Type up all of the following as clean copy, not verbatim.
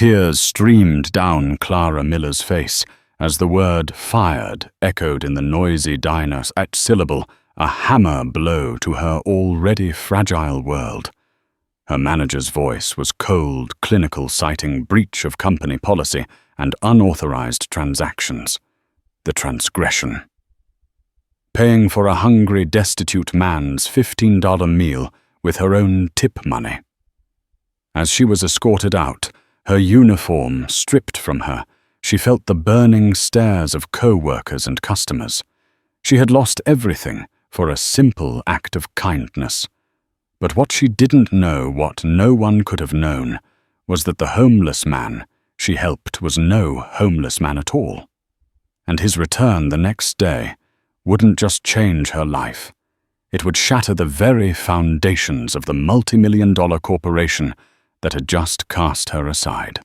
Tears streamed down Clara Miller's face as the word "fired" echoed in the noisy diner, each syllable a hammer blow to her already fragile world. Her manager's voice was cold, clinical, citing breach of company policy and unauthorized transactions. The transgression. Paying for a hungry, destitute man's $15 meal with her own tip money. As she was escorted out, her uniform stripped from her, she felt the burning stares of co-workers and customers. She had lost everything for a simple act of kindness. But what she didn't know, what no one could have known, was that the homeless man she helped was no homeless man at all. And his return the next day wouldn't just change her life. It would shatter the very foundations of the multi-million-dollar corporation that had just cast her aside.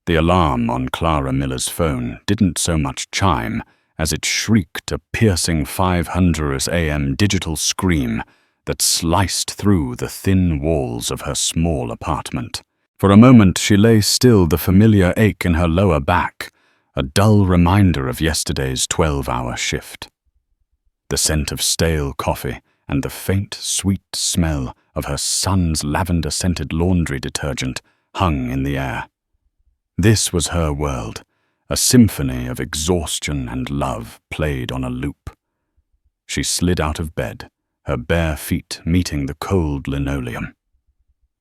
The alarm on Clara Miller's phone didn't so much chime as it shrieked a piercing 500 AM digital scream that sliced through the thin walls of her small apartment. For a moment she lay still, the familiar ache in her lower back, a dull reminder of yesterday's 12-hour shift. The scent of stale coffee and the faint, sweet smell of her son's lavender-scented laundry detergent hung in the air. This was her world, a symphony of exhaustion and love played on a loop. She slid out of bed, her bare feet meeting the cold linoleum.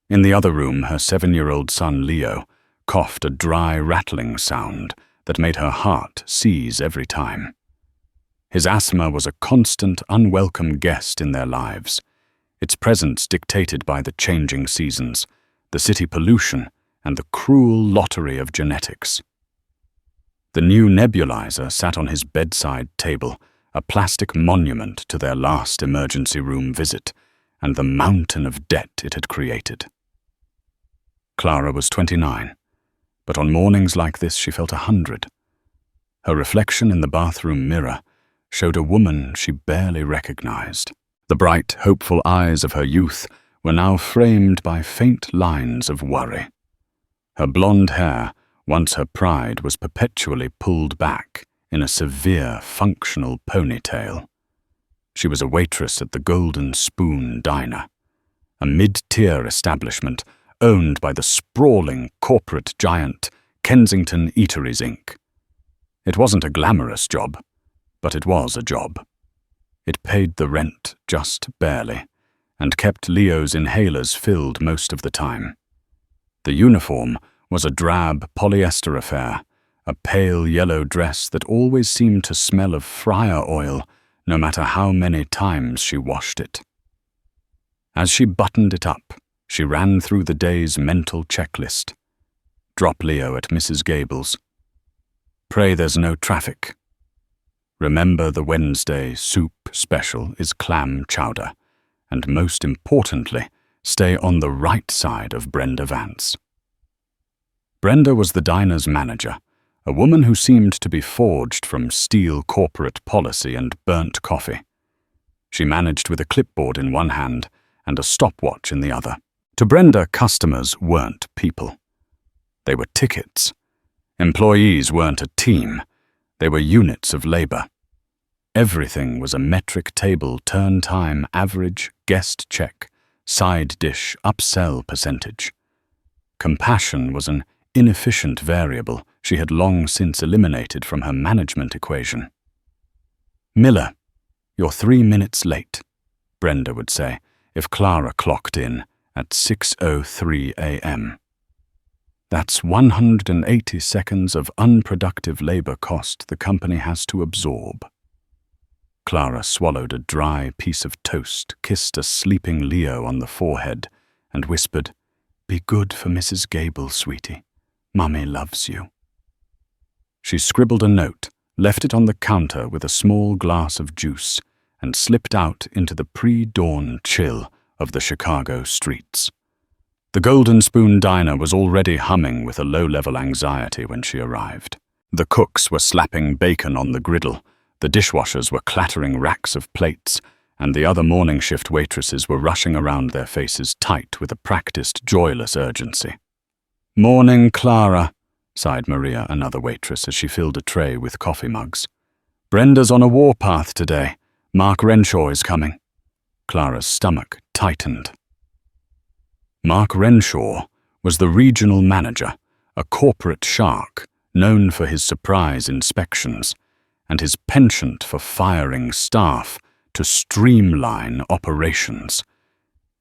In the other room, her 7-year-old son Leo coughed a dry, rattling sound that made her heart seize every time. His asthma was a constant, unwelcome guest in their lives, its presence dictated by the changing seasons, the city pollution, and the cruel lottery of genetics. The new nebulizer sat on his bedside table, a plastic monument to their last emergency room visit and the mountain of debt it had created. Clara was 29, but on mornings like this she felt 100. Her reflection in the bathroom mirror showed a woman she barely recognized. The bright, hopeful eyes of her youth were now framed by faint lines of worry. Her blonde hair, once her pride, was perpetually pulled back in a severe, functional ponytail. She was a waitress at the Golden Spoon Diner, a mid-tier establishment owned by the sprawling corporate giant Kensington Eateries, Inc. It wasn't a glamorous job, but it was a job. It paid the rent just barely, and kept Leo's inhalers filled most of the time. The uniform was a drab polyester affair, a pale yellow dress that always seemed to smell of fryer oil, no matter how many times she washed it. As she buttoned it up, she ran through the day's mental checklist. Drop Leo at Mrs. Gable's. Pray there's no traffic. Remember the Wednesday soup special is clam chowder, and most importantly, stay on the right side of Brenda Vance. Brenda was the diner's manager, a woman who seemed to be forged from steel corporate policy and burnt coffee. She managed with a clipboard in one hand and a stopwatch in the other. To Brenda, customers weren't people. They were tickets. Employees weren't a team. They were units of labor. Everything was a metric table: turn time, average, guest check, side dish, upsell percentage. Compassion was an inefficient variable she had long since eliminated from her management equation. "Miller, you're 3 minutes late," Brenda would say if Clara clocked in at 6:03 a.m. That's 180 seconds of unproductive labor cost the company has to absorb. Clara swallowed a dry piece of toast, kissed a sleeping Leo on the forehead, and whispered, "Be good for Mrs. Gable, sweetie. Mummy loves you." She scribbled a note, left it on the counter with a small glass of juice, and slipped out into the pre-dawn chill of the Chicago streets. The Golden Spoon Diner was already humming with a low-level anxiety when she arrived. The cooks were slapping bacon on the griddle, the dishwashers were clattering racks of plates, and the other morning shift waitresses were rushing around, their faces tight with a practiced, joyless urgency. "Morning, Clara," sighed Maria, another waitress, as she filled a tray with coffee mugs. "Brenda's on a warpath today. Mark Renshaw is coming." Clara's stomach tightened. Mark Renshaw was the regional manager, a corporate shark known for his surprise inspections and his penchant for firing staff to streamline operations.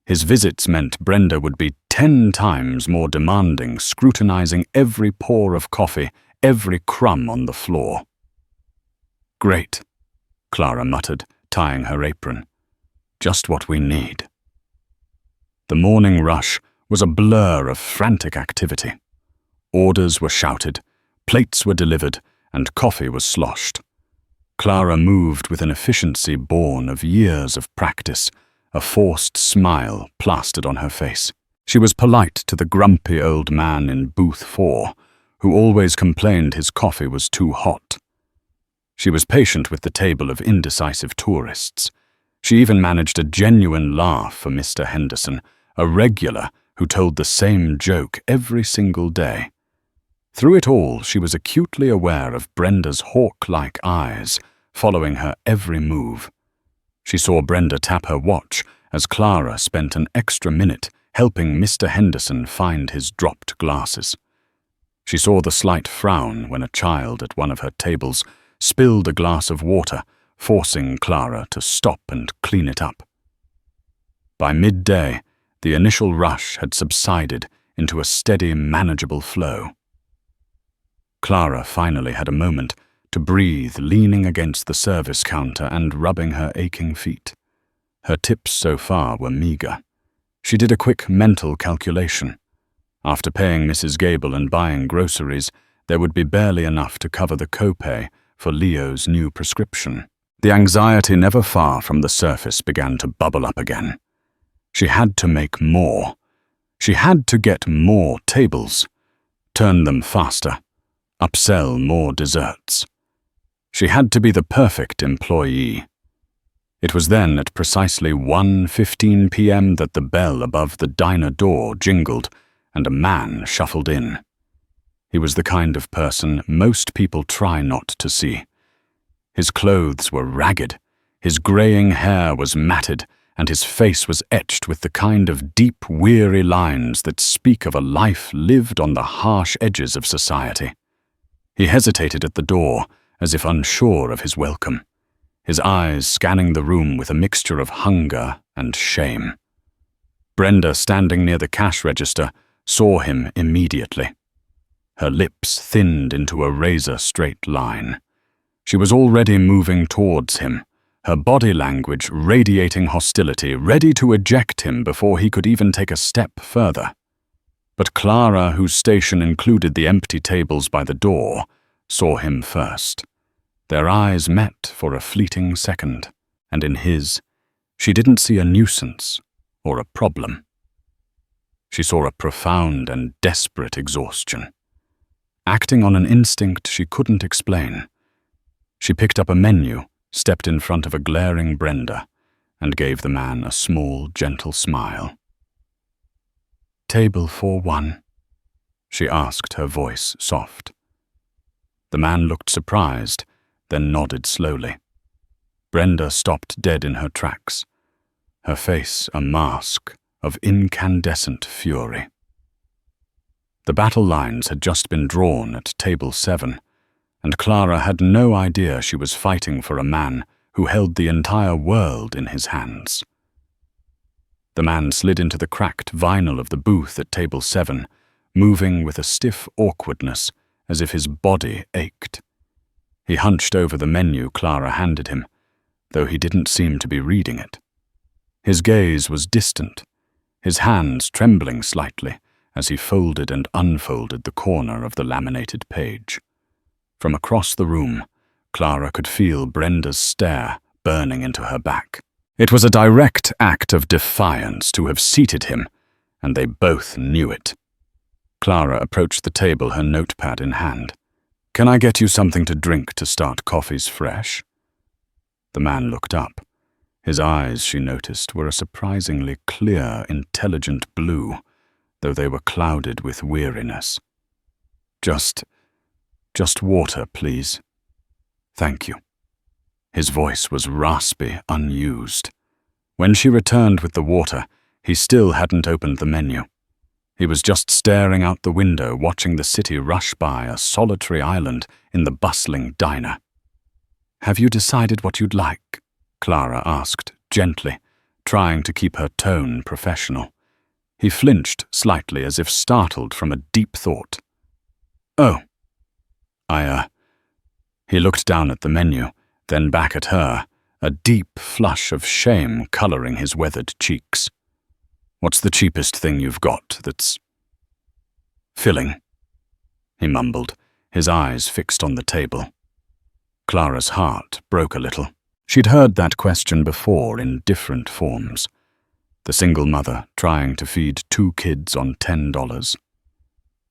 His visits meant Brenda would be 10 times more demanding, scrutinizing every pour of coffee, every crumb on the floor. "Great," Clara muttered, tying her apron. "Just what we need." The morning rush was a blur of frantic activity. Orders were shouted, plates were delivered, and coffee was sloshed. Clara moved with an efficiency born of years of practice, a forced smile plastered on her face. She was polite to the grumpy old man in booth 4, who always complained his coffee was too hot. She was patient with the table of indecisive tourists. She even managed a genuine laugh for Mr. Henderson, a regular who told the same joke every single day. Through it all, she was acutely aware of Brenda's hawk-like eyes, following her every move. She saw Brenda tap her watch as Clara spent an extra minute helping Mr. Henderson find his dropped glasses. She saw the slight frown when a child at one of her tables spilled a glass of water, forcing Clara to stop and clean it up. By midday, the initial rush had subsided into a steady, manageable flow. Clara finally had a moment to breathe, leaning against the service counter and rubbing her aching feet. Her tips so far were meager. She did a quick mental calculation. After paying Mrs. Gable and buying groceries, there would be barely enough to cover the copay for Leo's new prescription. The anxiety never far from the surface began to bubble up again. She had to make more. She had to get more tables, turn them faster, upsell more desserts. She had to be the perfect employee. It was then at precisely 1:15 p.m. that the bell above the diner door jingled and a man shuffled in. He was the kind of person most people try not to see. His clothes were ragged, his graying hair was matted, and his face was etched with the kind of deep, weary lines that speak of a life lived on the harsh edges of society. He hesitated at the door, as if unsure of his welcome, his eyes scanning the room with a mixture of hunger and shame. Brenda, standing near the cash register, saw him immediately. Her lips thinned into a razor-straight line. She was already moving towards him, her body language radiating hostility, ready to eject him before he could even take a step further. But Clara, whose station included the empty tables by the door, saw him first. Their eyes met for a fleeting second, and in his, she didn't see a nuisance or a problem. She saw a profound and desperate exhaustion. Acting on an instinct she couldn't explain, she picked up a menu, stepped in front of a glaring Brenda, and gave the man a small, gentle smile. "Table 4-1, she asked, her voice soft. The man looked surprised, then nodded slowly. Brenda stopped dead in her tracks, her face a mask of incandescent fury. The battle lines had just been drawn at table 7, and Clara had no idea she was fighting for a man who held the entire world in his hands. The man slid into the cracked vinyl of the booth at table 7, moving with a stiff awkwardness as if his body ached. He hunched over the menu Clara handed him, though he didn't seem to be reading it. His gaze was distant, his hands trembling slightly as he folded and unfolded the corner of the laminated page. From across the room, Clara could feel Brenda's stare burning into her back. It was a direct act of defiance to have seated him, and they both knew it. Clara approached the table, her notepad in hand. "Can I get you something to drink to start coffees fresh?" The man looked up. His eyes, she noticed, were a surprisingly clear, intelligent blue. though they were clouded with weariness. Just water, please. Thank you." His voice was raspy, unused. When she returned with the water, he still hadn't opened the menu. He was just staring out the window, watching the city rush by a solitary island in the bustling diner. "Have you decided what you'd like?" Clara asked, gently, trying to keep her tone professional. He flinched slightly, as if startled from a deep thought. "Oh, He looked down at the menu, then back at her, a deep flush of shame coloring his weathered cheeks. "What's the cheapest thing you've got that's filling?" he mumbled, his eyes fixed on the table. Clara's heart broke a little. She'd heard that question before in different forms. The single mother trying to feed 2 kids on $10.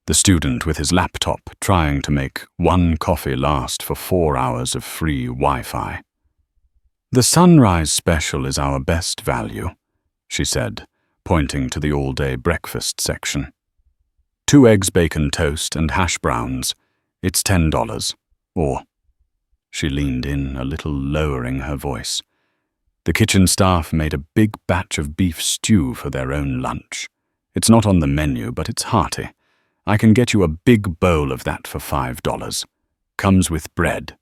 The student with his laptop trying to make 1 coffee last for 4 hours of free Wi-Fi. "The sunrise special is our best value," she said, pointing to the all-day breakfast section. 2 eggs, bacon toast, and hash browns. It's $10. Or..." She leaned in a little, lowering her voice. "The kitchen staff made a big batch of beef stew for their own lunch. It's not on the menu, but it's hearty. I can get you a big bowl of that for $5. Comes with bread."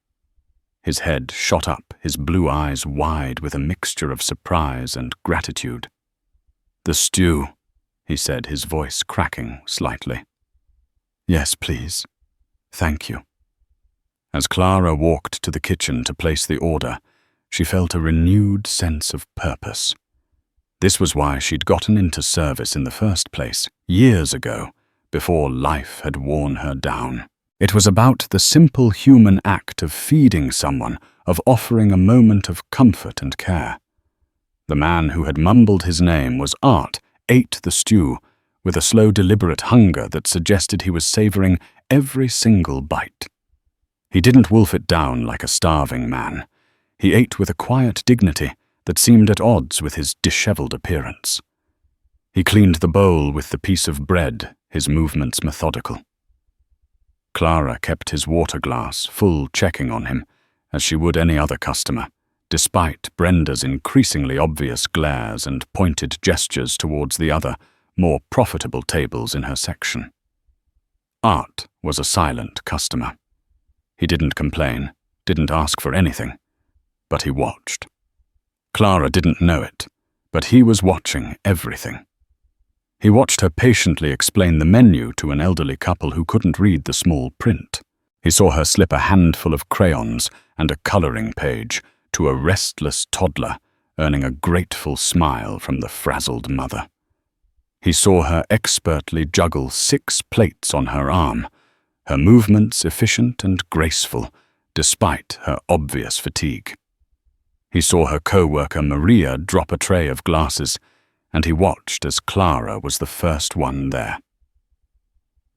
His head shot up, his blue eyes wide with a mixture of surprise and gratitude. "The stew," he said, his voice cracking slightly. "Yes, please. Thank you." As Clara walked to the kitchen to place the order, she felt a renewed sense of purpose. This was why she'd gotten into service in the first place, years ago, before life had worn her down. It was about the simple human act of feeding someone, of offering a moment of comfort and care. The man who had mumbled his name was Art, ate the stew, with a slow, deliberate hunger that suggested he was savoring every single bite. He didn't wolf it down like a starving man. He ate with a quiet dignity that seemed at odds with his disheveled appearance. He cleaned the bowl with the piece of bread, his movements methodical. Clara kept his water glass full, checking on him, as she would any other customer, despite Brenda's increasingly obvious glares and pointed gestures towards the other, more profitable tables in her section. Art was a silent customer. He didn't complain, didn't ask for anything, but he watched. Clara didn't know it, but he was watching everything. He watched her patiently explain the menu to an elderly couple who couldn't read the small print. He saw her slip a handful of crayons and a coloring page to a restless toddler, earning a grateful smile from the frazzled mother. He saw her expertly juggle 6 plates on her arm, her movements efficient and graceful, despite her obvious fatigue. He saw her co-worker Maria drop a tray of glasses, and he watched as Clara was the first one there.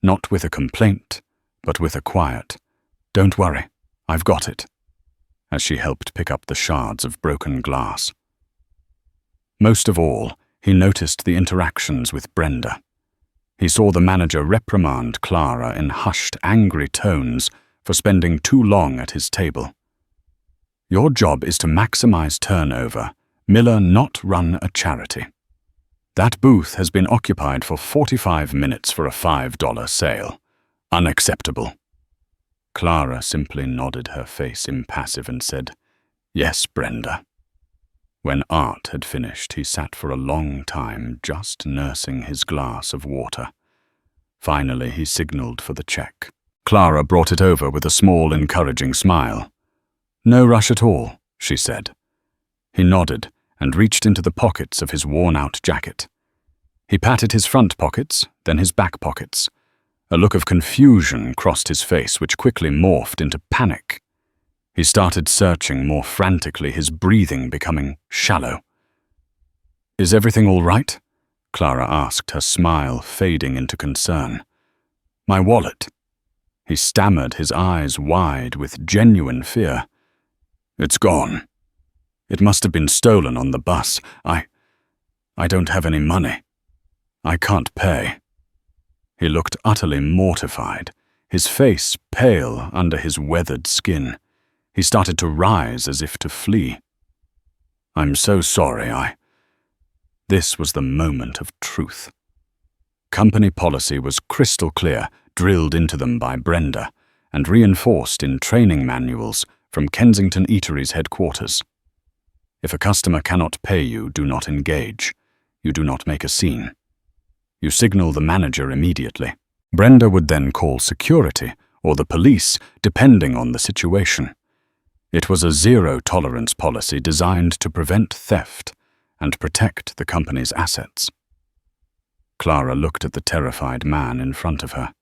Not with a complaint, but with a quiet, "Don't worry, I've got it," as she helped pick up the shards of broken glass. Most of all, he noticed the interactions with Brenda. He saw the manager reprimand Clara in hushed, angry tones for spending too long at his table. "Your job is to maximize turnover, Miller, not run a charity. That booth has been occupied for 45 minutes for a $5 sale. Unacceptable." Clara simply nodded, her face impassive, and said, "Yes, Brenda." When Art had finished, he sat for a long time just nursing his glass of water. Finally, he signaled for the check. Clara brought it over with a small, encouraging smile. "No rush at all," she said. He nodded and reached into the pockets of his worn-out jacket. He patted his front pockets, then his back pockets. A look of confusion crossed his face, which quickly morphed into panic. He started searching more frantically, his breathing becoming shallow. "Is everything all right?" Clara asked, her smile fading into concern. "My wallet." He stammered, his eyes wide with genuine fear. "It's gone. It must have been stolen on the bus. I don't have any money. I can't pay." He looked utterly mortified, his face pale under his weathered skin. He started to rise as if to flee. "I'm so sorry, This was the moment of truth. Company policy was crystal clear, drilled into them by Brenda, and reinforced in training manuals from Kensington Eatery's headquarters. If a customer cannot pay you, do not engage. You do not make a scene. You signal the manager immediately. Brenda would then call security or the police, depending on the situation. It was a zero-tolerance policy designed to prevent theft and protect the company's assets. Clara looked at the terrified man in front of her.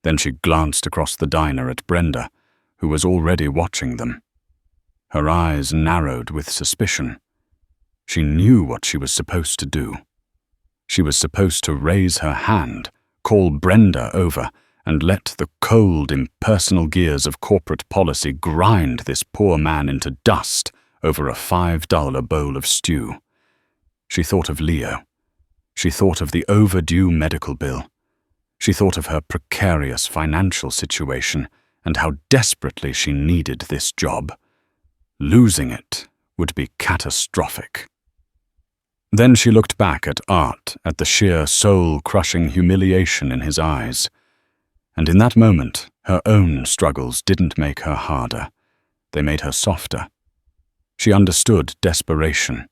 Then she glanced across the diner at Brenda, who was already watching them. Her eyes narrowed with suspicion. She knew what she was supposed to do. She was supposed to raise her hand, call Brenda over, and let the cold, impersonal gears of corporate policy grind this poor man into dust over a $5 bowl of stew. She thought of Leo. She thought of the overdue medical bill. She thought of her precarious financial situation and how desperately she needed this job. Losing it would be catastrophic. Then she looked back at Art, at the sheer soul-crushing humiliation in his eyes. And in that moment, her own struggles didn't make her harder. They made her softer. She understood desperation.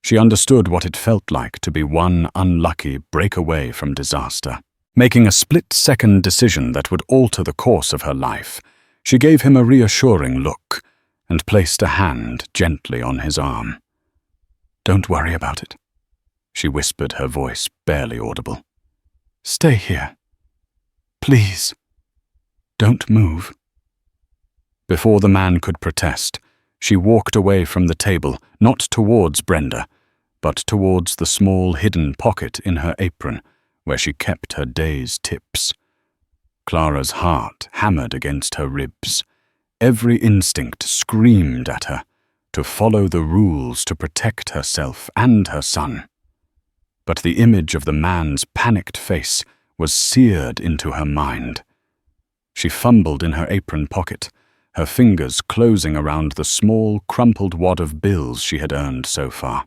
She understood what it felt like to be one unlucky breakaway from disaster. Making a split-second decision that would alter the course of her life, she gave him a reassuring look and placed a hand gently on his arm. "Don't worry about it," she whispered, her voice barely audible. "Stay here. Please, don't move." Before the man could protest, she walked away from the table, not towards Brenda, but towards the small hidden pocket in her apron where she kept her day's tips. Clara's heart hammered against her ribs. Every instinct screamed at her to follow the rules to protect herself and her son. But the image of the man's panicked face was seared into her mind. She fumbled in her apron pocket, her fingers closing around the small, crumpled wad of bills she had earned so far.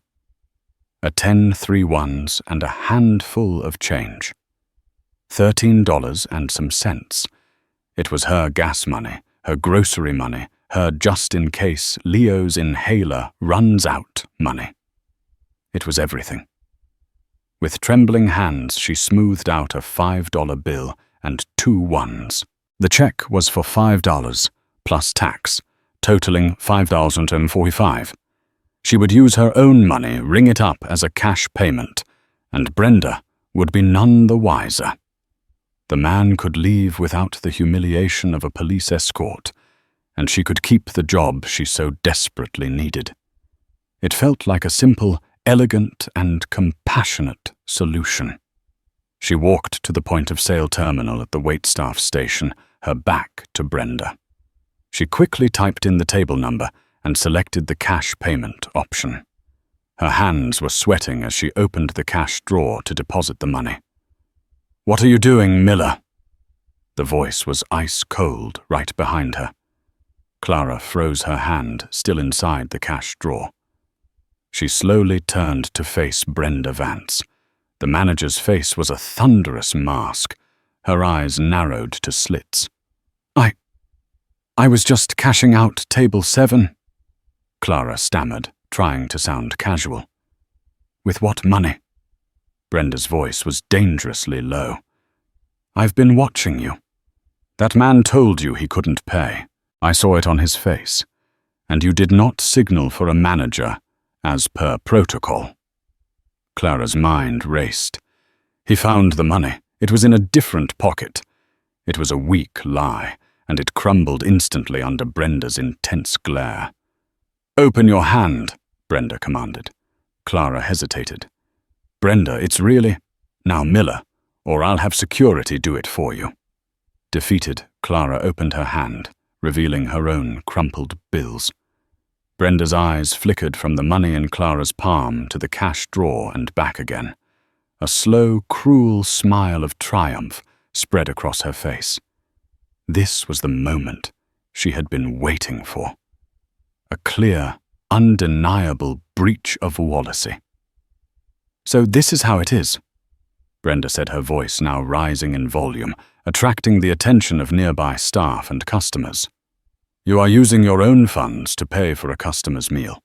A 10 3-1s and a handful of change. $13 and some cents. It was her gas money, her grocery money, her just-in-case Leo's inhaler runs out money. It was everything. With trembling hands, she smoothed out a $5 bill and 2 ones. The check was for $5, plus tax, totaling $5,045. She would use her own money, ring it up as a cash payment, and Brenda would be none the wiser. The man could leave without the humiliation of a police escort, and she could keep the job she so desperately needed. It felt like a simple, elegant, and compassionate solution. She walked to the point-of-sale terminal at the waitstaff station, her back to Brenda. She quickly typed in the table number and selected the cash payment option. Her hands were sweating as she opened the cash drawer to deposit the money. "What are you doing, Miller?" The voice was ice-cold right behind her. Clara froze her hand, still inside the cash drawer. She slowly turned to face Brenda Vance. The manager's face was a thunderous mask. Her eyes narrowed to slits. I was just cashing out table 7, Clara stammered, trying to sound casual. "With what money?" Brenda's voice was dangerously low. "I've been watching you. That man told you he couldn't pay. I saw it on his face. And you did not signal for a manager, as per protocol." Clara's mind raced. He found the money. It was in a different pocket. It was a weak lie, and it crumbled instantly under Brenda's intense glare. "Open your hand," Brenda commanded. Clara hesitated. "Brenda, it's really—" "Now, Miller, or I'll have security do it for you." Defeated, Clara opened her hand, revealing her own crumpled bills. Brenda's eyes flickered from the money in Clara's palm to the cash drawer and back again. A slow, cruel smile of triumph spread across her face. This was the moment she had been waiting for. A clear, undeniable breach of Wallacey. "So this is how it is," Brenda said, her voice now rising in volume, attracting the attention of nearby staff and customers. "You are using your own funds to pay for a customer's meal.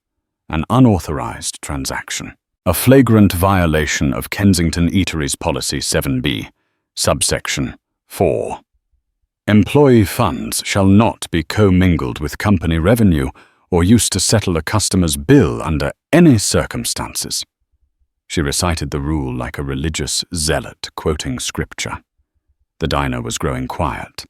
An unauthorized transaction. A flagrant violation of Kensington Eateries Policy 7B, subsection 4. Employee funds shall not be commingled with company revenue or used to settle a customer's bill under any circumstances." She recited the rule like a religious zealot quoting scripture. The diner was growing quiet.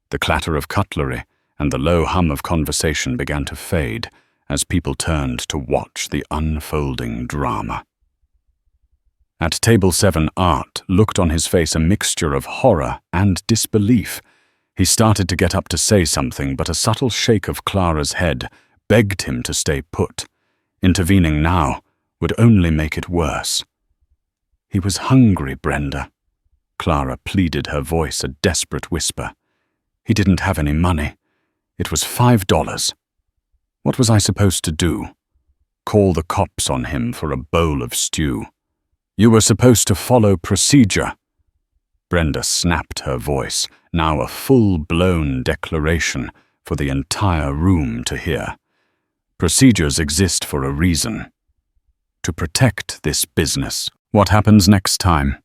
The clatter of cutlery and the low hum of conversation began to fade as people turned to watch the unfolding drama. At table 7, Art looked on his face a mixture of horror and disbelief. He started to get up to say something, but a subtle shake of Clara's head begged him to stay put. Intervening now would only make it worse. "He was hungry, Brenda," Clara pleaded, her voice a desperate whisper. "He didn't have any money. It was $5. What was I supposed to do? Call the cops on him for a bowl of stew? You were supposed to follow procedure." Brenda snapped her voice, now a full-blown declaration for the entire room to hear. "Procedures exist for a reason. To protect this business. What happens next time?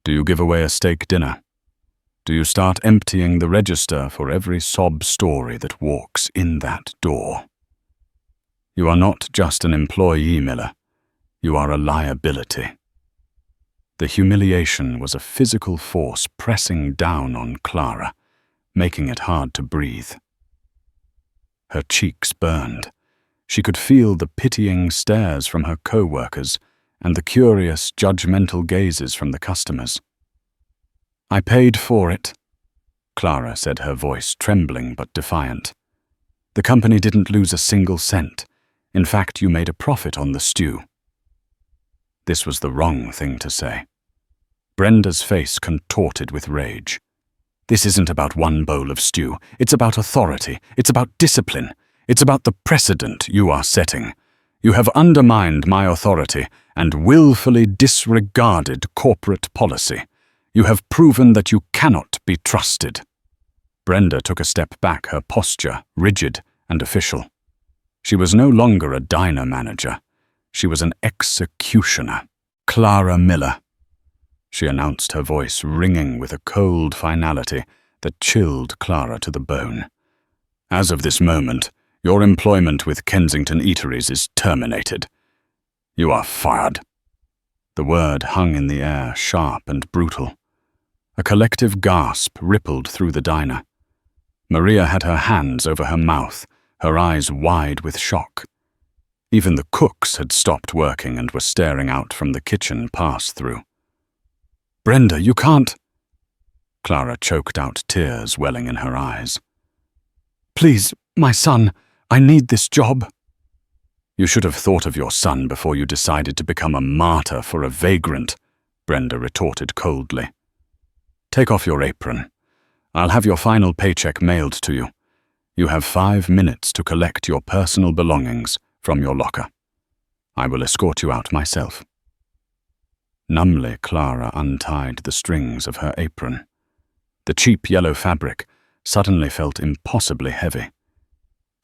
Do you give away a steak dinner? Do you start emptying the register for every sob story that walks in that door? You are not just an employee, Miller. You are a liability." The humiliation was a physical force pressing down on Clara, making it hard to breathe. Her cheeks burned. She could feel the pitying stares from her co-workers and the curious, judgmental gazes from the customers. "I paid for it," Clara said, her voice trembling but defiant. "The company didn't lose a single cent. In fact, you made a profit on the stew." This was the wrong thing to say. Brenda's face contorted with rage. "This isn't about one bowl of stew. It's about authority. It's about discipline. It's about the precedent you are setting. You have undermined my authority and willfully disregarded corporate policy. You have proven that you cannot be trusted." Brenda took a step back, her posture rigid and official. She was no longer a diner manager. She was an executioner. "Clara Miller," she announced, her voice ringing with a cold finality that chilled Clara to the bone. "As of this moment, your employment with Kensington Eateries is terminated. You are fired." The word hung in the air, sharp and brutal. A collective gasp rippled through the diner. Maria had her hands over her mouth, her eyes wide with shock. Even the cooks had stopped working and were staring out from the kitchen pass-through. "Brenda, you can't—" Clara choked out, tears welling in her eyes. "Please, my son, I need this job." "You should have thought of your son before you decided to become a martyr for a vagrant," Brenda retorted coldly. "Take off your apron. I'll have your final paycheck mailed to you. You have 5 minutes to collect your personal belongings from your locker. I will escort you out myself." Numbly, Clara untied the strings of her apron. The cheap yellow fabric suddenly felt impossibly heavy.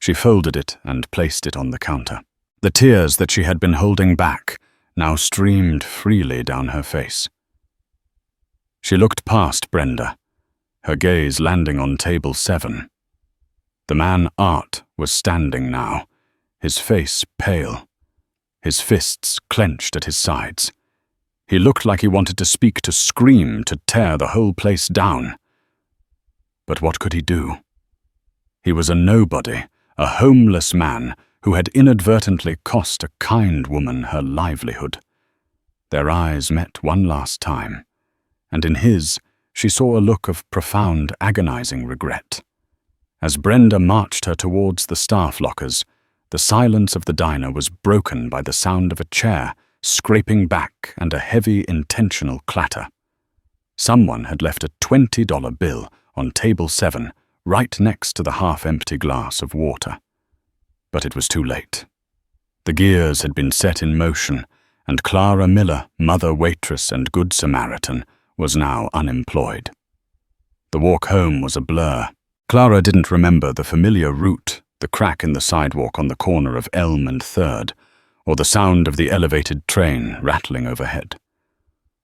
She folded it and placed it on the counter. The tears that she had been holding back now streamed freely down her face. She looked past Brenda, her gaze landing on table 7. The man Art was standing now, his face pale, his fists clenched at his sides. He looked like he wanted to speak, to scream, to tear the whole place down. But what could he do? He was a nobody, a homeless man who had inadvertently cost a kind woman her livelihood. Their eyes met one last time, and in his she saw a look of profound, agonizing regret. As Brenda marched her towards the staff lockers, the silence of the diner was broken by the sound of a chair scraping back and a heavy intentional clatter. Someone had left a $20 bill on table 7 right next to the half-empty glass of water. But it was too late. The gears had been set in motion, and Clara Miller, mother waitress and good Samaritan, was now unemployed. The walk home was a blur. Clara didn't remember the familiar route, the crack in the sidewalk on the corner of Elm and 3rd, or the sound of the elevated train rattling overhead.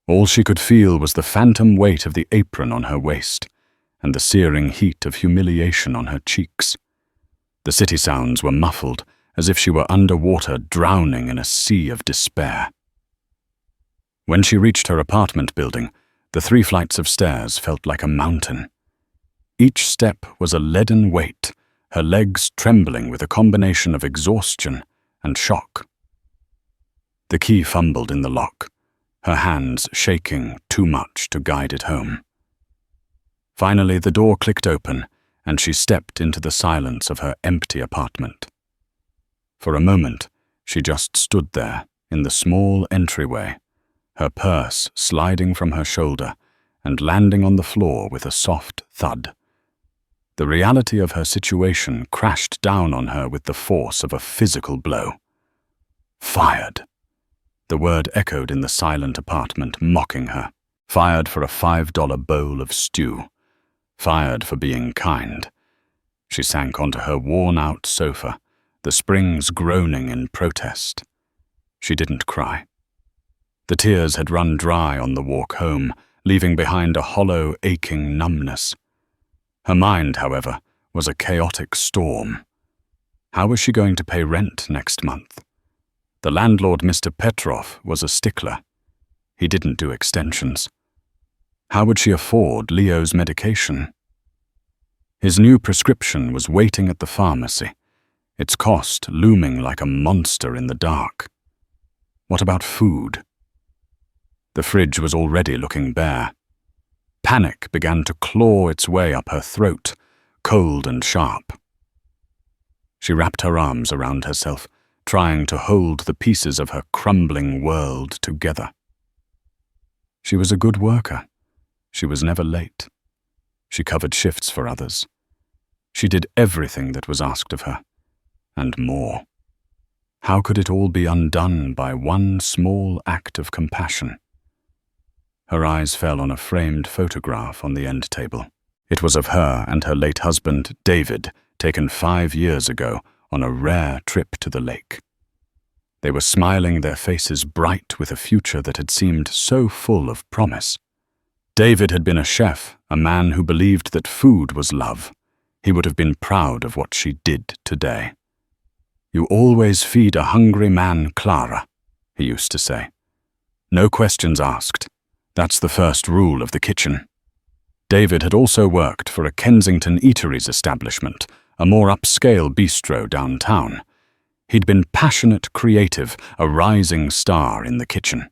All she could feel was the phantom weight of the apron on her waist, and the searing heat of humiliation on her cheeks. The city sounds were muffled, as if she were underwater drowning in a sea of despair. When she reached her apartment building, the 3 flights of stairs felt like a mountain. Each step was a leaden weight, her legs trembling with a combination of exhaustion and shock. The key fumbled in the lock, her hands shaking too much to guide it home. Finally, the door clicked open, and she stepped into the silence of her empty apartment. For a moment, she just stood there in the small entryway, her purse sliding from her shoulder and landing on the floor with a soft thud. The reality of her situation crashed down on her with the force of a physical blow. Fired. The word echoed in the silent apartment, mocking her. Fired for a $5 bowl of stew. Fired for being kind. She sank onto her worn-out sofa, the springs groaning in protest. She didn't cry. The tears had run dry on the walk home, leaving behind a hollow, aching numbness. Her mind, however, was a chaotic storm. How was she going to pay rent next month? The landlord, Mr. Petrov, was a stickler. He didn't do extensions. How would she afford Leo's medication? His new prescription was waiting at the pharmacy, its cost looming like a monster in the dark. What about food? The fridge was already looking bare. Panic began to claw its way up her throat, cold and sharp. She wrapped her arms around herself, trying to hold the pieces of her crumbling world together. She was a good worker. She was never late. She covered shifts for others. She did everything that was asked of her, and more. How could it all be undone by one small act of compassion? Her eyes fell on a framed photograph on the end table. It was of her and her late husband, David, taken 5 years ago on a rare trip to the lake. They were smiling, their faces bright with a future that had seemed so full of promise. David had been a chef, a man who believed that food was love. He would have been proud of what she did today. "You always feed a hungry man, Clara," he used to say. "No questions asked. That's the first rule of the kitchen." David had also worked for a Kensington eateries establishment, a more upscale bistro downtown. He'd been passionate, creative, a rising star in the kitchen.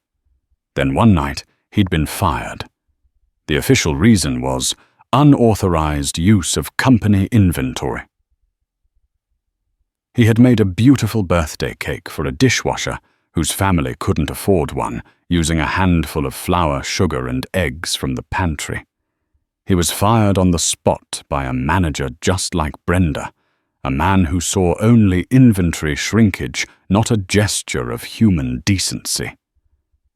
Then one night, he'd been fired. The official reason was unauthorized use of company inventory. He had made a beautiful birthday cake for a dishwasher whose family couldn't afford one, using a handful of flour, sugar, and eggs from the pantry. He was fired on the spot by a manager just like Brenda, a man who saw only inventory shrinkage, not a gesture of human decency.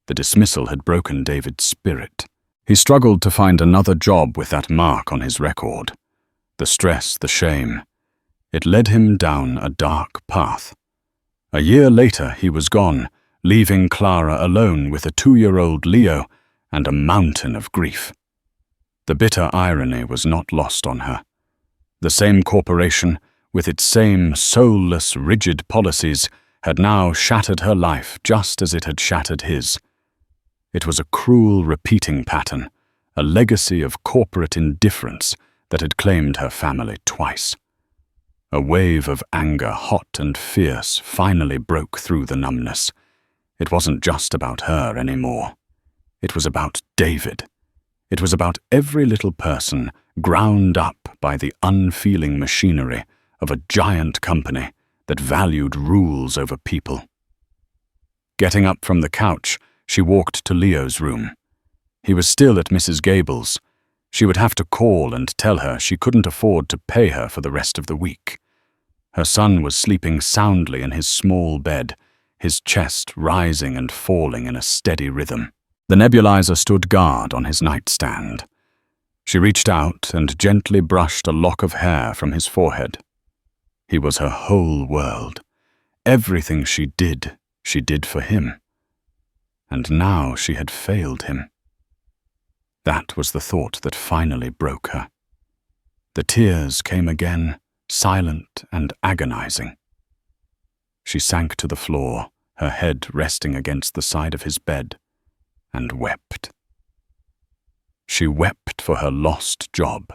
The dismissal had broken David's spirit. He struggled to find another job with that mark on his record. The stress, the shame. It led him down a dark path. A year later, he was gone, leaving Clara alone with a 2-year-old Leo and a mountain of grief. The bitter irony was not lost on her. The same corporation, with its same soulless, rigid policies, had now shattered her life just as it had shattered his. It was a cruel repeating pattern, a legacy of corporate indifference that had claimed her family twice. A wave of anger, hot and fierce, finally broke through the numbness. It wasn't just about her anymore. It was about David. It was about every little person ground up by the unfeeling machinery of a giant company that valued rules over people. Getting up from the couch, she walked to Leo's room. He was still at Mrs. Gable's. She would have to call and tell her she couldn't afford to pay her for the rest of the week. Her son was sleeping soundly in his small bed, his chest rising and falling in a steady rhythm. The nebulizer stood guard on his nightstand. She reached out and gently brushed a lock of hair from his forehead. He was her whole world. Everything she did for him. And now she had failed him. That was the thought that finally broke her. The tears came again, silent and agonizing. She sank to the floor, her head resting against the side of his bed, and wept. She wept for her lost job,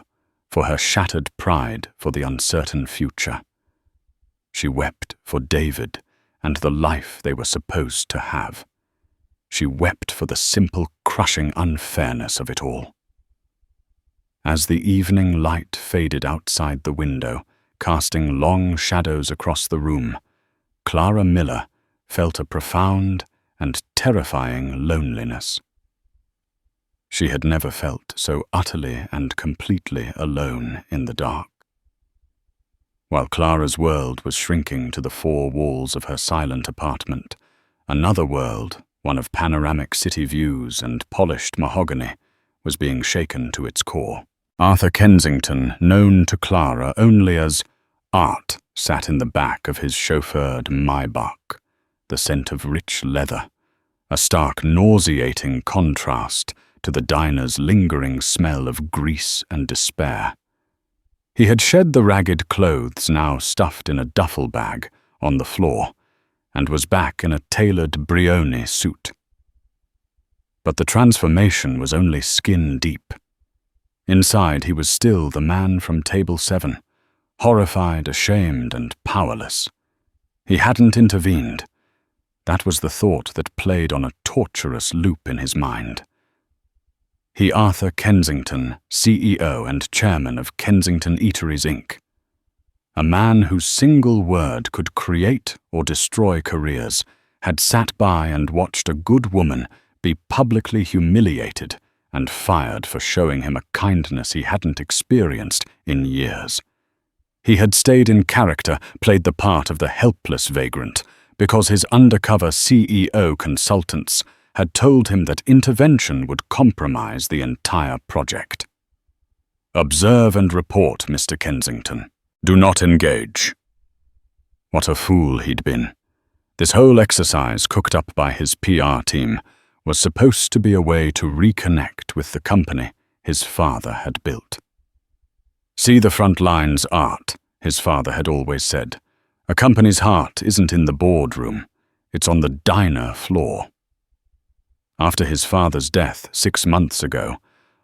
for her shattered pride, for the uncertain future. She wept for David and the life they were supposed to have. She wept for the simple, crushing unfairness of it all. As the evening light faded outside the window, casting long shadows across the room, Clara Miller felt a profound and terrifying loneliness. She had never felt so utterly and completely alone in the dark. While Clara's world was shrinking to the four walls of her silent apartment, another world, one of panoramic city views and polished mahogany, was being shaken to its core. Arthur Kensington, known to Clara only as Art, sat in the back of his chauffeured Maybach, the scent of rich leather, a stark, nauseating contrast to the diner's lingering smell of grease and despair. He had shed the ragged clothes now stuffed in a duffel bag on the floor, and was back in a tailored Brioni suit. But the transformation was only skin deep. Inside he was still the man from Table 7, horrified, ashamed, and powerless. He hadn't intervened. That was the thought that played on a torturous loop in his mind. He, Arthur Kensington, CEO and chairman of Kensington Eateries, Inc., a man whose single word could create or destroy careers, had sat by and watched a good woman be publicly humiliated and fired for showing him a kindness he hadn't experienced in years. He had stayed in character, played the part of the helpless vagrant, because his undercover CEO consultants had told him that intervention would compromise the entire project. "Observe and report, Mr. Kensington. Do not engage." What a fool he'd been. This whole exercise, cooked up by his PR team, was supposed to be a way to reconnect with the company his father had built. "See the front lines, Art," his father had always said. "A company's heart isn't in the boardroom, it's on the diner floor." After his father's death 6 months ago,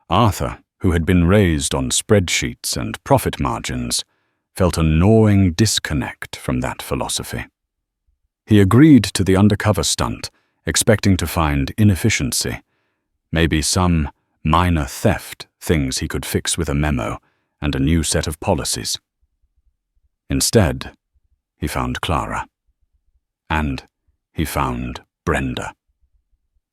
Arthur, who had been raised on spreadsheets and profit margins, felt a gnawing disconnect from that philosophy. He agreed to the undercover stunt, expecting to find inefficiency, maybe some minor theft, things he could fix with a memo and a new set of policies. Instead, he found Clara. And he found Brenda.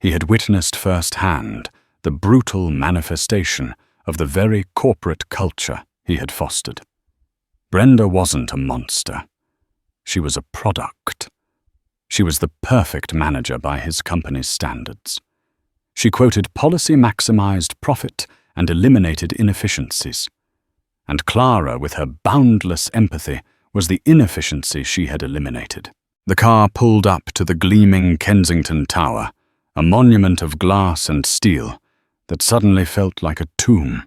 He had witnessed firsthand the brutal manifestation of the very corporate culture he had fostered. Brenda wasn't a monster. She was a product. She was the perfect manager by his company's standards. She quoted policy-maximized profit and eliminated inefficiencies. And Clara, with her boundless empathy, was the inefficiency she had eliminated. The car pulled up to the gleaming Kensington Tower, a monument of glass and steel that suddenly felt like a tomb.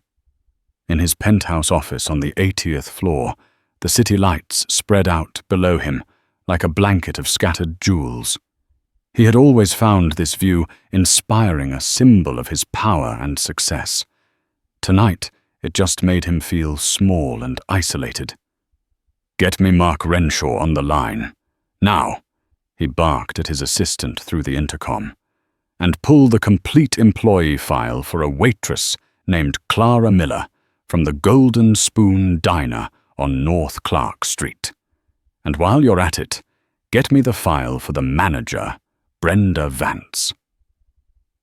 In his penthouse office on the 80th floor, the city lights spread out below him like a blanket of scattered jewels. He had always found this view inspiring, a symbol of his power and success. Tonight, it just made him feel small and isolated. "Get me Mark Renshaw on the line. Now," he barked at his assistant through the intercom. "And pull the complete employee file for a waitress named Clara Miller from the Golden Spoon Diner on North Clark Street. And while you're at it, get me the file for the manager, Brenda Vance.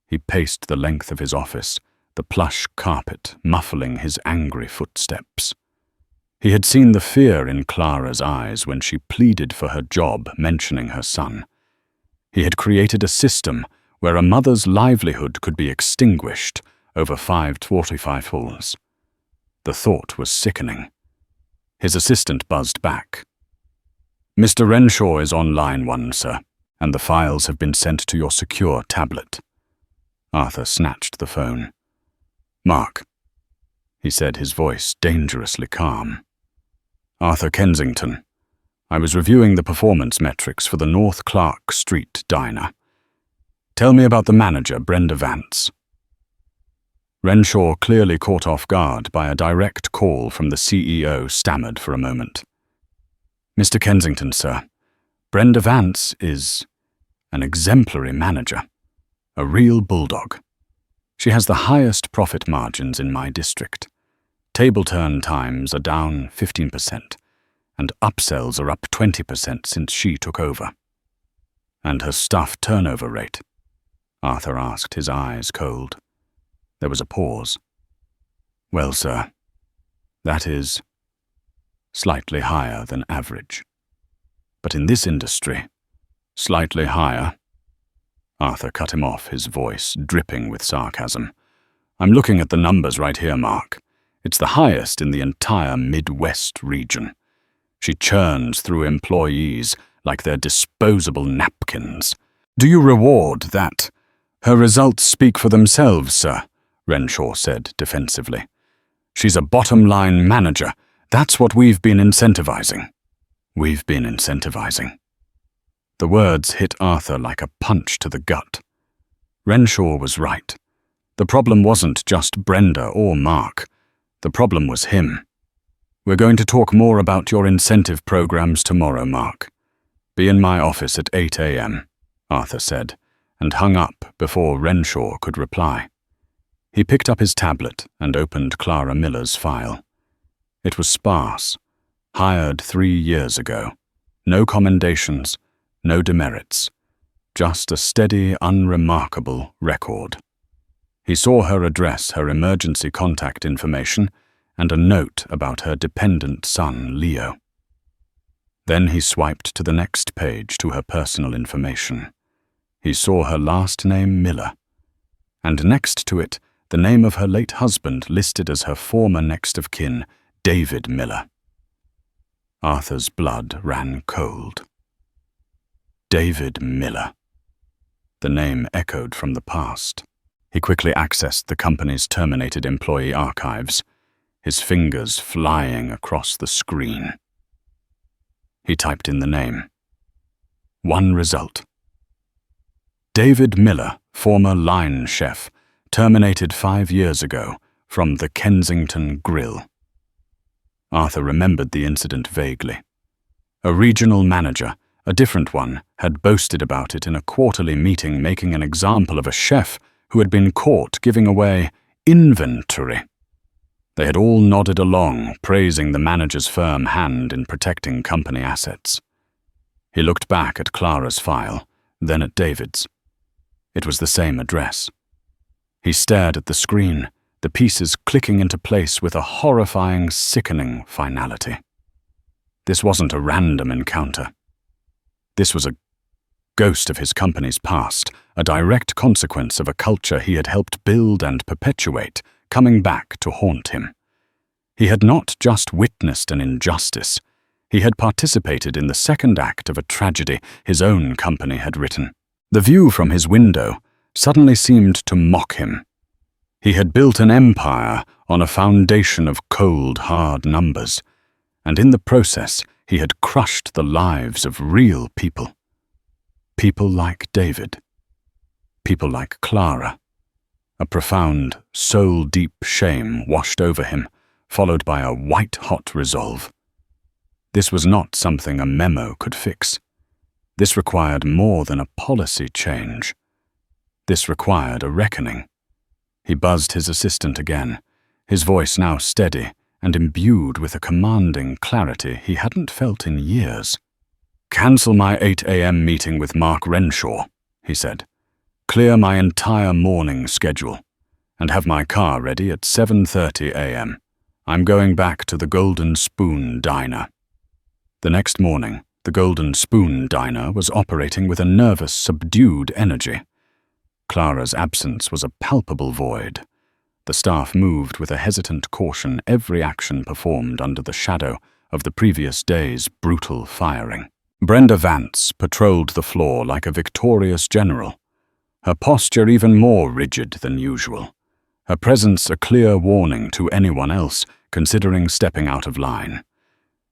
He paced the length of his office, the plush carpet muffling his angry footsteps. He had seen the fear in Clara's eyes when she pleaded for her job, mentioning her son. He had created a system where a mother's livelihood could be extinguished over 5 falls. The thought was sickening. His assistant buzzed back. "Mr. Renshaw is on line 1, sir, and the files have been sent to your secure tablet." Arthur snatched the phone. "Mark," he said, his voice dangerously calm. "Arthur Kensington. I was reviewing the performance metrics for the North Clark Street diner. Tell me about the manager, Brenda Vance." Renshaw, clearly caught off guard by a direct call from the CEO, stammered for a moment. "Mr. Kensington, sir, Brenda Vance is an exemplary manager, a real bulldog. She has the highest profit margins in my district. Table turn times are down 15%, and upsells are up 20% since she took over." "And her staff turnover rate?" Arthur asked, his eyes cold. There was a pause. "Well, sir, that is slightly higher than average. But in this industry, slightly higher—" Arthur cut him off, his voice dripping with sarcasm. "I'm looking at the numbers right here, Mark. It's the highest in the entire Midwest region. She churns through employees like they're disposable napkins. Do you reward that?" "Her results speak for themselves, sir," Renshaw said defensively. "She's a bottom-line manager. That's what we've been incentivizing." "We've been incentivizing." The words hit Arthur like a punch to the gut. Renshaw was right. The problem wasn't just Brenda or Mark. The problem was him. "We're going to talk more about your incentive programs tomorrow, Mark. Be in my office at 8 a.m., Arthur said, and hung up before Renshaw could reply. He picked up his tablet and opened Clara Miller's file. It was sparse. Hired 3 years ago. No commendations, no demerits. Just a steady, unremarkable record. He saw her address, her emergency contact information, and a note about her dependent son, Leo. Then he swiped to the next page to her personal information. He saw her last name, Miller, and next to it, the name of her late husband listed as her former next of kin, David Miller. Arthur's blood ran cold. David Miller. The name echoed from the past. He quickly accessed the company's terminated employee archives, his fingers flying across the screen. He typed in the name. One result. David Miller, former line chef, terminated 5 years ago from the Kensington Grill. Arthur remembered the incident vaguely. A regional manager, a different one, had boasted about it in a quarterly meeting, making an example of a chef who had been caught giving away inventory. They had all nodded along, praising the manager's firm hand in protecting company assets. He looked back at Clara's file, then at David's. It was the same address. He stared at the screen, the pieces clicking into place with a horrifying, sickening finality. This wasn't a random encounter. This was a ghost of his company's past, a direct consequence of a culture he had helped build and perpetuate, coming back to haunt him. He had not just witnessed an injustice, he had participated in the second act of a tragedy his own company had written. The view from his window suddenly seemed to mock him. He had built an empire on a foundation of cold, hard numbers, and in the process he had crushed the lives of real people. People like David. People like Clara. A profound, soul-deep shame washed over him, followed by a white-hot resolve. This was not something a memo could fix. This required more than a policy change. This required a reckoning. He buzzed his assistant again, his voice now steady and imbued with a commanding clarity he hadn't felt in years. "Cancel my 8 a.m. meeting with Mark Renshaw," he said. "Clear my entire morning schedule, and have my car ready at 7:30 a.m. I'm going back to the Golden Spoon Diner." The next morning, the Golden Spoon Diner was operating with a nervous, subdued energy. Clara's absence was a palpable void. The staff moved with a hesitant caution, every action performed under the shadow of the previous day's brutal firing. Brenda Vance patrolled the floor like a victorious general, her posture even more rigid than usual, her presence a clear warning to anyone else considering stepping out of line.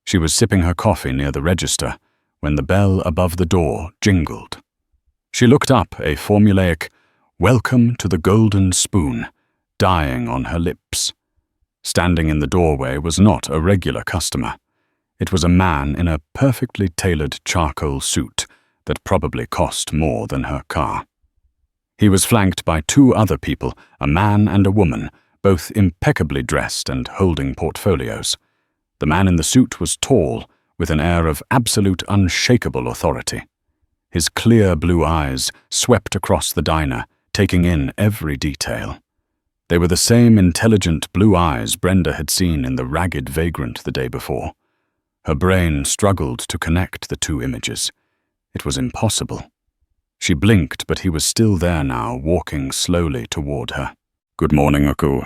She was sipping her coffee near the register when the bell above the door jingled. She looked up, a formulaic "Welcome to the Golden Spoon" dying on her lips. Standing in the doorway was not a regular customer. It was a man in a perfectly tailored charcoal suit that probably cost more than her car. He was flanked by two other people, a man and a woman, both impeccably dressed and holding portfolios. The man in the suit was tall, with an air of absolute unshakable authority. His clear blue eyes swept across the diner, taking in every detail. They were the same intelligent blue eyes Brenda had seen in The Ragged Vagrant the day before. Her brain struggled to connect the two images. It was impossible. She blinked, but he was still there now, walking slowly toward her. "Good morning, Oku,"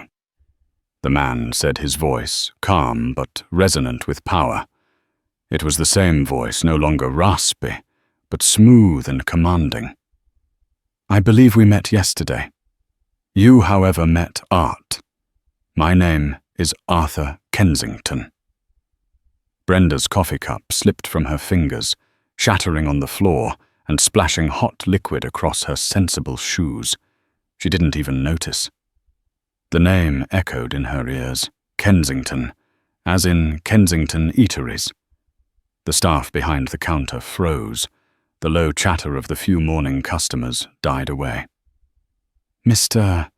the man said, his voice calm but resonant with power. It was the same voice, no longer raspy, but smooth and commanding. "I believe we met yesterday. You, however, met Art. My name is Arthur Kensington." Brenda's coffee cup slipped from her fingers, shattering on the floor and splashing hot liquid across her sensible shoes. She didn't even notice. The name echoed in her ears, Kensington, as in Kensington Eateries. The staff behind the counter froze. The low chatter of the few morning customers died away. Mr.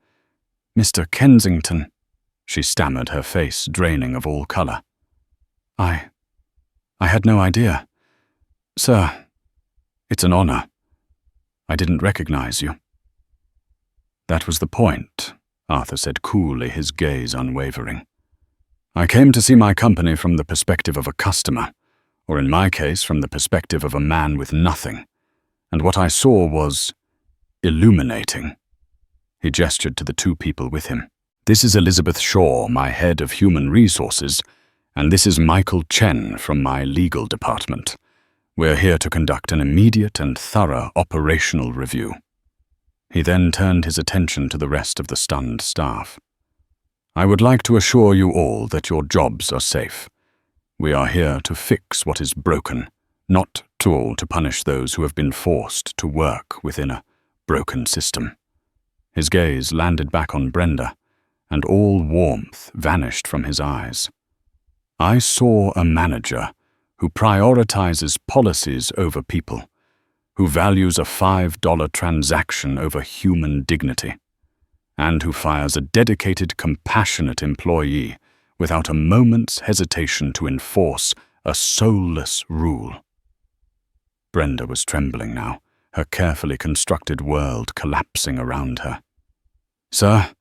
Kensington," she stammered, her face draining of all color. I had no idea. Sir, it's an honor. I didn't recognize you." "That was the point," Arthur said coolly, his gaze unwavering. "I came to see my company from the perspective of a customer, or in my case, from the perspective of a man with nothing. And what I saw was illuminating." He gestured to the two people with him. "This is Elizabeth Shaw, my head of human resources, and this is Michael Chen from my legal department. We're here to conduct an immediate and thorough operational review." He then turned his attention to the rest of the stunned staff. "I would like to assure you all that your jobs are safe. We are here to fix what is broken, not to punish those who have been forced to work within a broken system." His gaze landed back on Brenda, and all warmth vanished from his eyes. "I saw a manager who prioritizes policies over people, who values a $5 transaction over human dignity, and who fires a dedicated, compassionate employee without a moment's hesitation to enforce a soulless rule." Brenda was trembling now, her carefully constructed world collapsing around her. "Sir,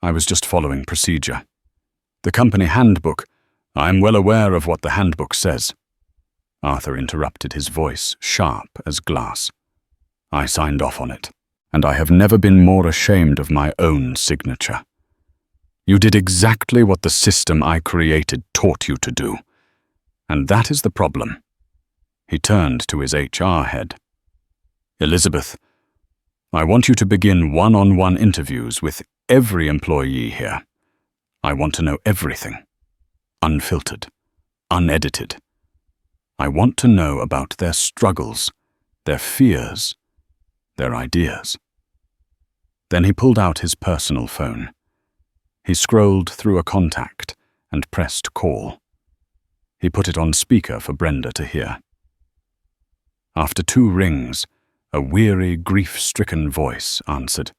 I was just following procedure. The company handbook, I am well aware of what the handbook says." Arthur interrupted, his voice sharp as glass. "I signed off on it, and I have never been more ashamed of my own signature. You did exactly what the system I created taught you to do, and that is the problem." He turned to his HR head. "Elizabeth, I want you to begin one-on-one interviews with every employee here. I want to know everything, unfiltered, unedited. I want to know about their struggles, their fears, their ideas." Then he pulled out his personal phone. He scrolled through a contact and pressed call. He put it on speaker for Brenda to hear. After 2 rings, a weary, grief-stricken voice answered.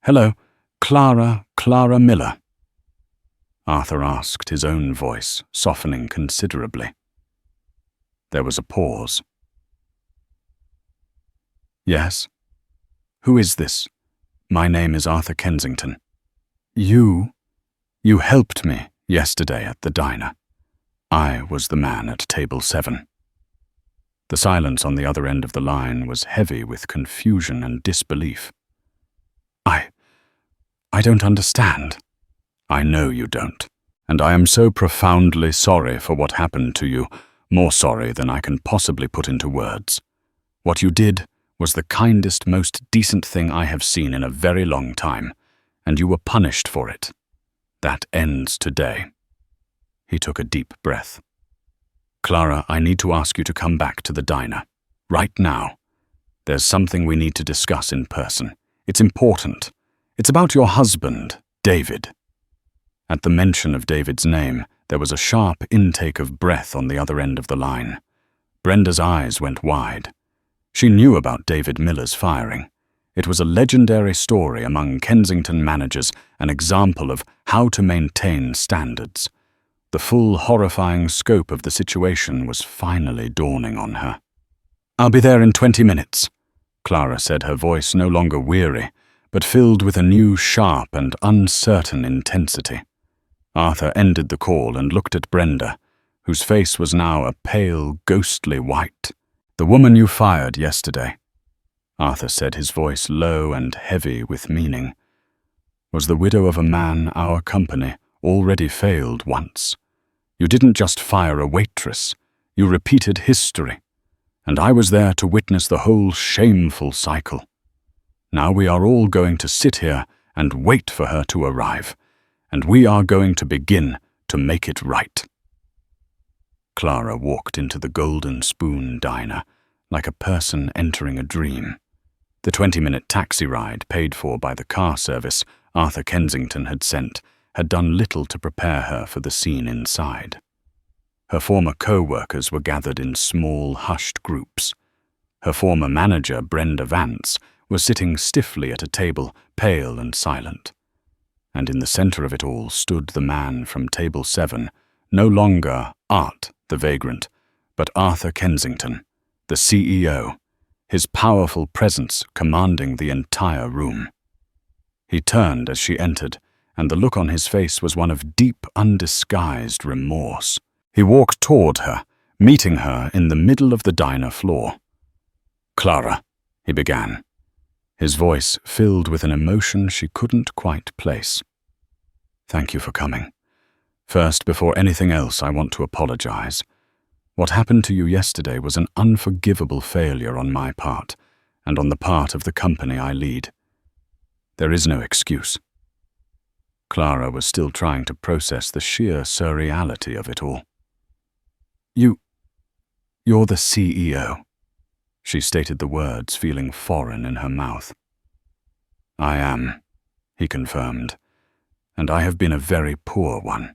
"Hello, Clara Miller?" Arthur asked, his own voice softening considerably. There was a pause. Yes? Who is this? My name is Arthur Kensington. You helped me yesterday at the diner. I was the man at table 7. The silence on the other end of the line was heavy with confusion and disbelief. I don't understand. I know you don't, and I am so profoundly sorry for what happened to you, more sorry than I can possibly put into words. What you did was the kindest, most decent thing I have seen in a very long time, and you were punished for it. That ends today. He took a deep breath. Clara, I need to ask you to come back to the diner. Right now. There's something we need to discuss in person. It's important. It's about your husband, David. At the mention of David's name, there was a sharp intake of breath on the other end of the line. Brenda's eyes went wide. She knew about David Miller's firing. It was a legendary story among Kensington managers, an example of how to maintain standards. The full horrifying scope of the situation was finally dawning on her. I'll be there in 20 minutes, Clara said, her voice no longer weary, but filled with a new sharp and uncertain intensity. Arthur ended the call and looked at Brenda, whose face was now a pale, ghostly white. The woman you fired yesterday, Arthur said, his voice low and heavy with meaning, was the widow of a man our company already failed once. You didn't just fire a waitress, you repeated history, and I was there to witness the whole shameful cycle. Now we are all going to sit here and wait for her to arrive, and we are going to begin to make it right. Clara walked into the Golden Spoon diner like a person entering a dream. The 20-minute taxi ride paid for by the car service Arthur Kensington had sent had done little to prepare her for the scene inside. Her former co-workers were gathered in small, hushed groups. Her former manager, Brenda Vance, was sitting stiffly at a table, pale and silent. And in the center of it all stood the man from table 7, no longer Art the vagrant, but Arthur Kensington, the CEO, his powerful presence commanding the entire room. He turned as she entered, and the look on his face was one of deep, undisguised remorse. He walked toward her, meeting her in the middle of the diner floor. "Clara," he began, his voice filled with an emotion she couldn't quite place. "Thank you for coming. First, before anything else, I want to apologize. What happened to you yesterday was an unforgivable failure on my part, and on the part of the company I lead. There is no excuse." Clara was still trying to process the sheer surreality of it all. You're the CEO," she stated the words, feeling foreign in her mouth. "I am," he confirmed, "and I have been a very poor one.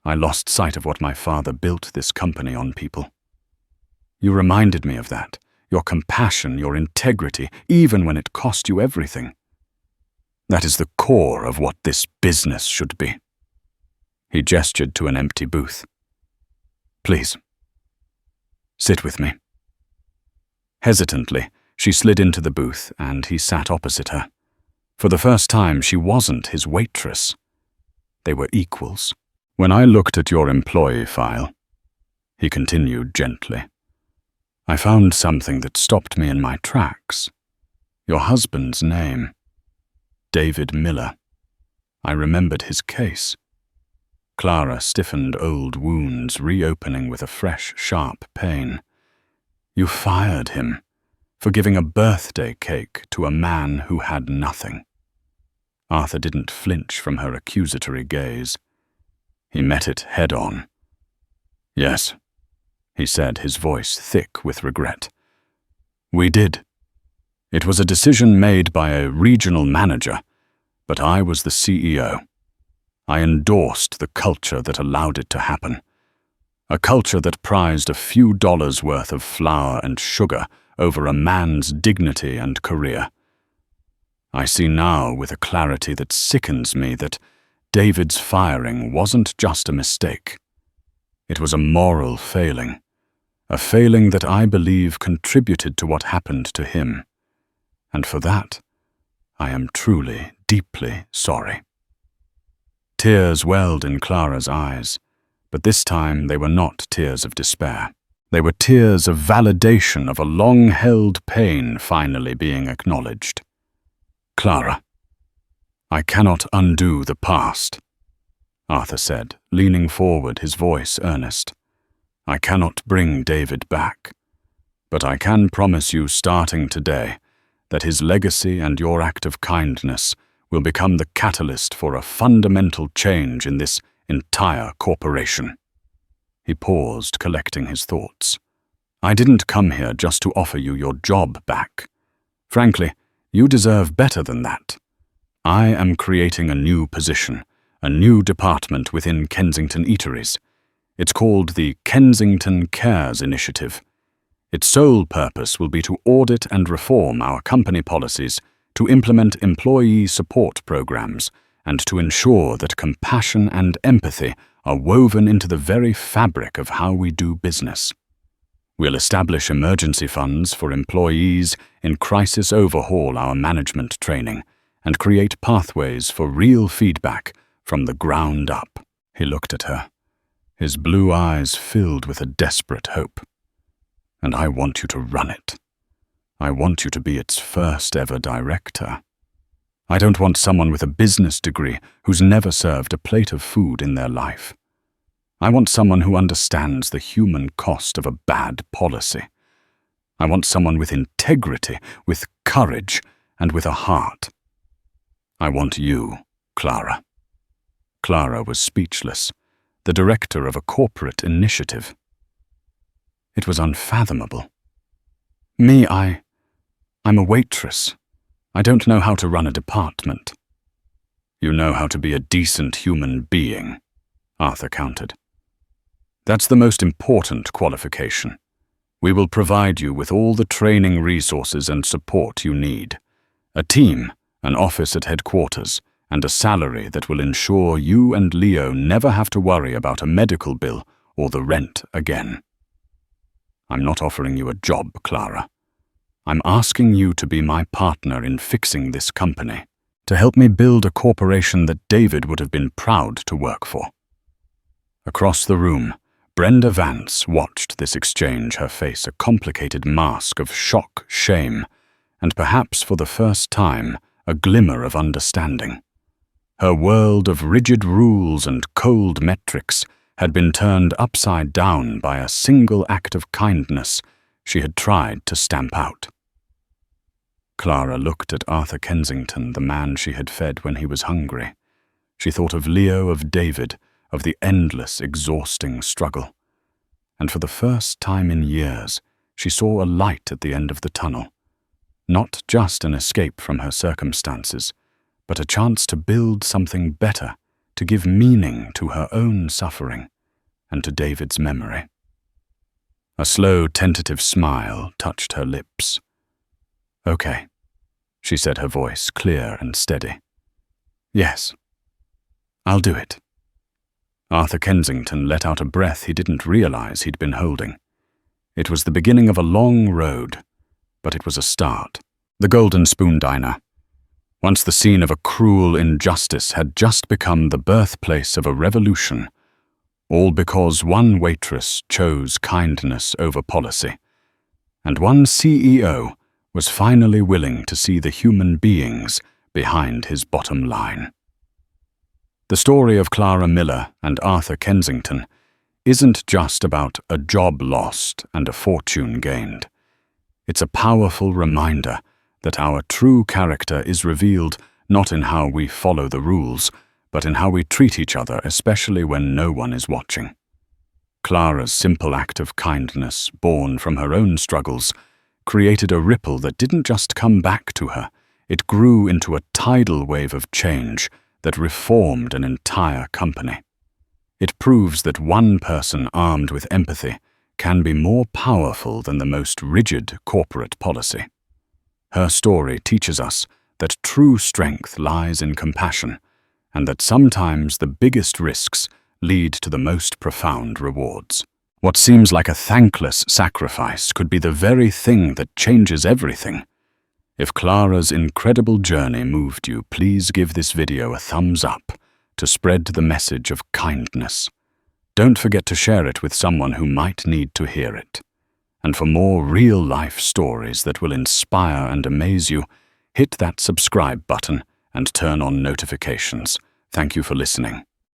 I lost sight of what my father built this company on, people. You reminded me of that, your compassion, your integrity, even when it cost you everything. That is the core of what this business should be." He gestured to an empty booth. "Please, sit with me." Hesitantly, she slid into the booth, and he sat opposite her. For the first time, she wasn't his waitress. They were equals. "When I looked at your employee file," he continued gently, "I found something that stopped me in my tracks. Your husband's name. David Miller. I remembered his case." Clara stiffened old wounds, reopening with a fresh, sharp pain. "You fired him for giving a birthday cake to a man who had nothing." Arthur didn't flinch from her accusatory gaze. He met it head-on. "Yes," he said, his voice thick with regret. "We did. It was a decision made by a regional manager, but I was the CEO. I endorsed the culture that allowed it to happen. A culture that prized a few dollars worth of flour and sugar over a man's dignity and career. I see now with a clarity that sickens me that David's firing wasn't just a mistake. It was a moral failing, a failing that I believe contributed to what happened to him. and for that, I am truly, deeply sorry." Tears welled in Clara's eyes, but this time they were not tears of despair. They were tears of validation of a long-held pain finally being acknowledged. "Clara, I cannot undo the past," Arthur said, leaning forward, his voice earnest. "I cannot bring David back, but I can promise you starting today that his legacy and your act of kindness will become the catalyst for a fundamental change in this entire corporation." He paused, collecting his thoughts. "I didn't come here just to offer you your job back. Frankly, you deserve better than that. I am creating a new position, a new department within Kensington Eateries. It's called the Kensington Cares Initiative. Its sole purpose will be to audit and reform our company policies, to implement employee support programs, and to ensure that compassion and empathy are woven into the very fabric of how we do business. We'll establish emergency funds for employees, in crisis overhaul our management training, and create pathways for real feedback from the ground up." He looked at her, his blue eyes filled with a desperate hope. "And I want you to run it. I want you to be its first ever director. I don't want someone with a business degree who's never served a plate of food in their life. I want someone who understands the human cost of a bad policy. I want someone with integrity, with courage, and with a heart. I want you, Clara." Clara was speechless, the director of a corporate initiative. It was unfathomable. "Me, I'm a waitress. I don't know how to run a department." "You know how to be a decent human being," Arthur countered. "That's the most important qualification. We will provide you with all the training resources and support you need. A team, an office at headquarters, and a salary that will ensure you and Leo never have to worry about a medical bill or the rent again." "I'm not offering you a job, Clara. I'm asking you to be my partner in fixing this company, to help me build a corporation that David would have been proud to work for." Across the room, Brenda Vance watched this exchange, her face a complicated mask of shock, shame, and perhaps for the first time, a glimmer of understanding. Her world of rigid rules and cold metrics had been turned upside down by a single act of kindness she had tried to stamp out. Clara looked at Arthur Kensington, the man she had fed when he was hungry. She thought of Leo, of David, of the endless, exhausting struggle. And for the first time in years, she saw a light at the end of the tunnel. Not just an escape from her circumstances, but a chance to build something better, to give meaning to her own suffering and to David's memory. A slow, tentative smile touched her lips. "Okay," she said, her voice clear and steady. "Yes, I'll do it." Arthur Kensington let out a breath he didn't realize he'd been holding. It was the beginning of a long road, but it was a start. The Golden Spoon Diner, once the scene of a cruel injustice, had just become the birthplace of a revolution, all because one waitress chose kindness over policy, and one CEO was finally willing to see the human beings behind his bottom line. The story of Clara Miller and Arthur Kensington isn't just about a job lost and a fortune gained. It's a powerful reminder that our true character is revealed not in how we follow the rules, but in how we treat each other, especially when no one is watching. Clara's simple act of kindness, born from her own struggles, created a ripple that didn't just come back to her. It grew into a tidal wave of change that reformed an entire company. It proves that one person armed with empathy can be more powerful than the most rigid corporate policy. Her story teaches us that true strength lies in compassion, and that sometimes the biggest risks lead to the most profound rewards. What seems like a thankless sacrifice could be the very thing that changes everything. If Clara's incredible journey moved you, please give this video a thumbs up to spread the message of kindness. Don't forget to share it with someone who might need to hear it. And for more real-life stories that will inspire and amaze you, hit that subscribe button and turn on notifications. Thank you for listening.